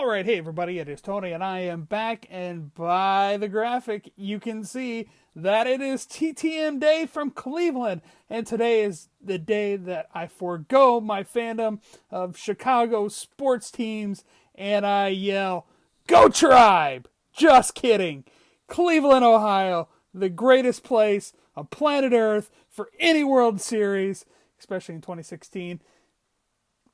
All right, hey everybody, it is Tony, and I am back. And by the graphic, you can see that it is TTM Day from Cleveland. And today is the day that I forego my fandom of Chicago sports teams and I yell, "Go Tribe!" Just kidding. Cleveland, Ohio, the greatest place on planet Earth for any World Series, especially in 2016.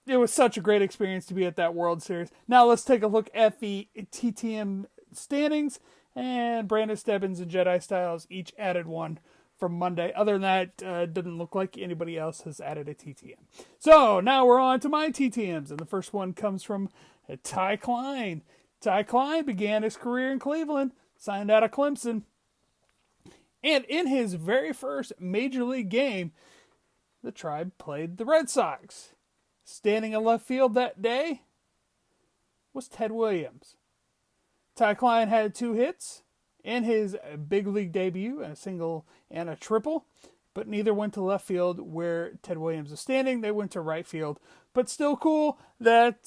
It was such a great experience to be at that World Series. Now let's take a look at the TTM standings. And Brandon Stebbins and Jedi Styles each added one from Monday. Other than that, it doesn't look like anybody else has added a TTM. So now we're on to my TTMs. And the first one comes from Ty Cline. Ty Cline began his career in Cleveland, signed out of Clemson. And in his very first major league game, the Tribe played the Red Sox. Standing in left field that day was Ted Williams. Ty Cline had 2 hits in his big league debut, a single and a triple, but neither went to left field where Ted Williams was standing. They went to right field. But still cool that,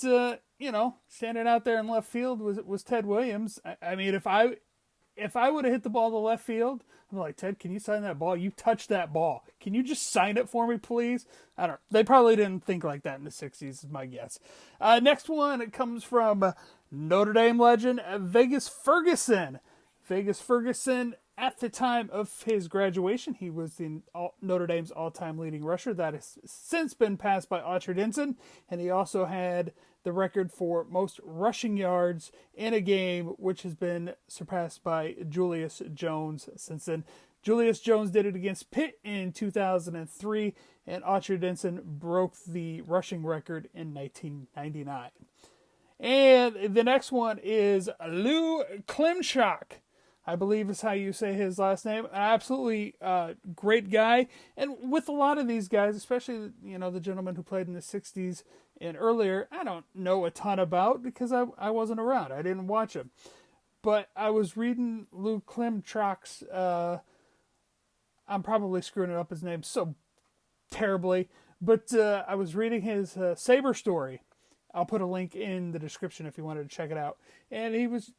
standing out there in left field was Ted Williams. I mean, if I would have hit the ball to left field, I'm like, Ted, can you sign that ball? You touched that ball. Can you just sign it for me, please? I don't know. They probably didn't think like that in the 60s, is my guess. Next one, it comes from Notre Dame legend, Vagas Ferguson. Vagas Ferguson, at the time of his graduation, he was Notre Dame's all-time leading rusher. That has since been passed by Autry Denson, and he also had the record for most rushing yards in a game, which has been surpassed by Julius Jones since then. Julius Jones did it against Pitt in 2003, and Autry Denson broke the rushing record in 1999. And the next one is Lou Klimchak, I believe is how you say his last name. An absolutely great guy. And with a lot of these guys, especially, the gentleman who played in the 60s and earlier, I don't know a ton about because I wasn't around. I didn't watch him. But I was reading Lou Klimchak's, I'm probably screwing it up his name so terribly, but I was reading his Sabre story. I'll put a link in the description if you wanted to check it out. And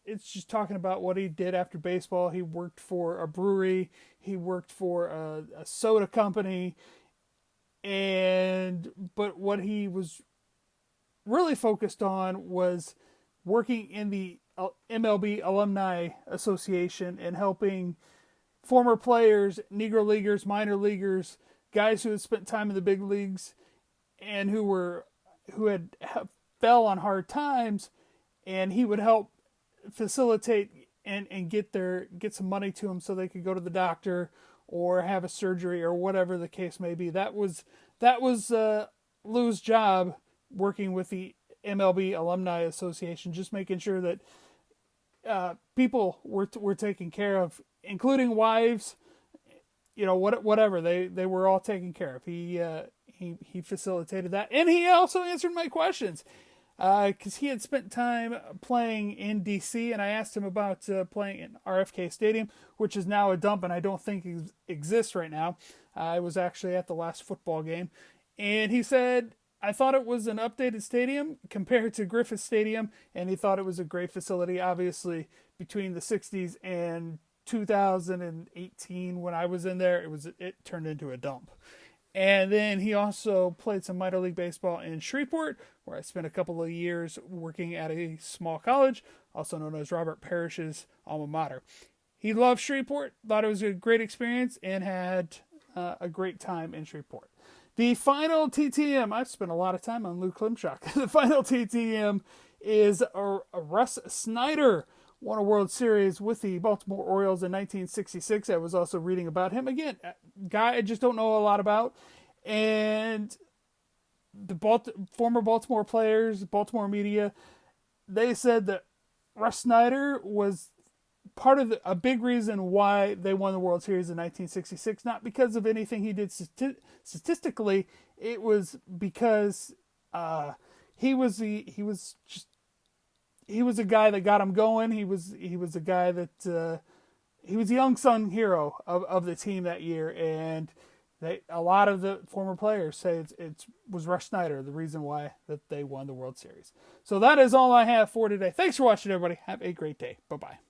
it's just talking about what he did after baseball. He worked for a brewery. He worked for a soda company. But what he was really focused on was working in the MLB Alumni Association and helping former players, Negro leaguers, minor leaguers, guys who had spent time in the big leagues and who had fell on hard times, and he would help facilitate and get some money to them so they could go to the doctor or have a surgery or whatever the case may be. That was Lou's job, working with the MLB Alumni Association, just making sure that people were taken care of, including wives, whatever, they were all taken care of. He facilitated that, and he also answered my questions because he had spent time playing in DC, and I asked him about playing in RFK Stadium, which is now a dump and I don't think exists right now. I was actually at the last football game, and he said, I thought it was an updated stadium compared to Griffith Stadium, and he thought it was a great facility. Obviously, between the 60s and 2018, when I was in there, it turned into a dump. And then he also played some minor league baseball in Shreveport, where I spent a couple of years working at a small college, also known as Robert Parrish's alma mater. He loved Shreveport, thought it was a great experience, and had a great time in Shreveport. The final TTM, I've spent a lot of time on Lou Klimchak. The final TTM is Russ Snyder. Won a World Series with the Baltimore Orioles in 1966. I was also reading about him. Again, a guy I just don't know a lot about. And the former Baltimore players, Baltimore media, they said that Russ Snyder was part of a big reason why they won the World Series in 1966. Not because of anything he did statistically. It was because he was a guy that got him going. He was a guy that he was the unsung hero of the team that year, and A lot of the former players say it was Russ Snyder the reason why that they won the World Series. So that is all I have for today. Thanks for watching, everybody. Have a great day. Bye-bye.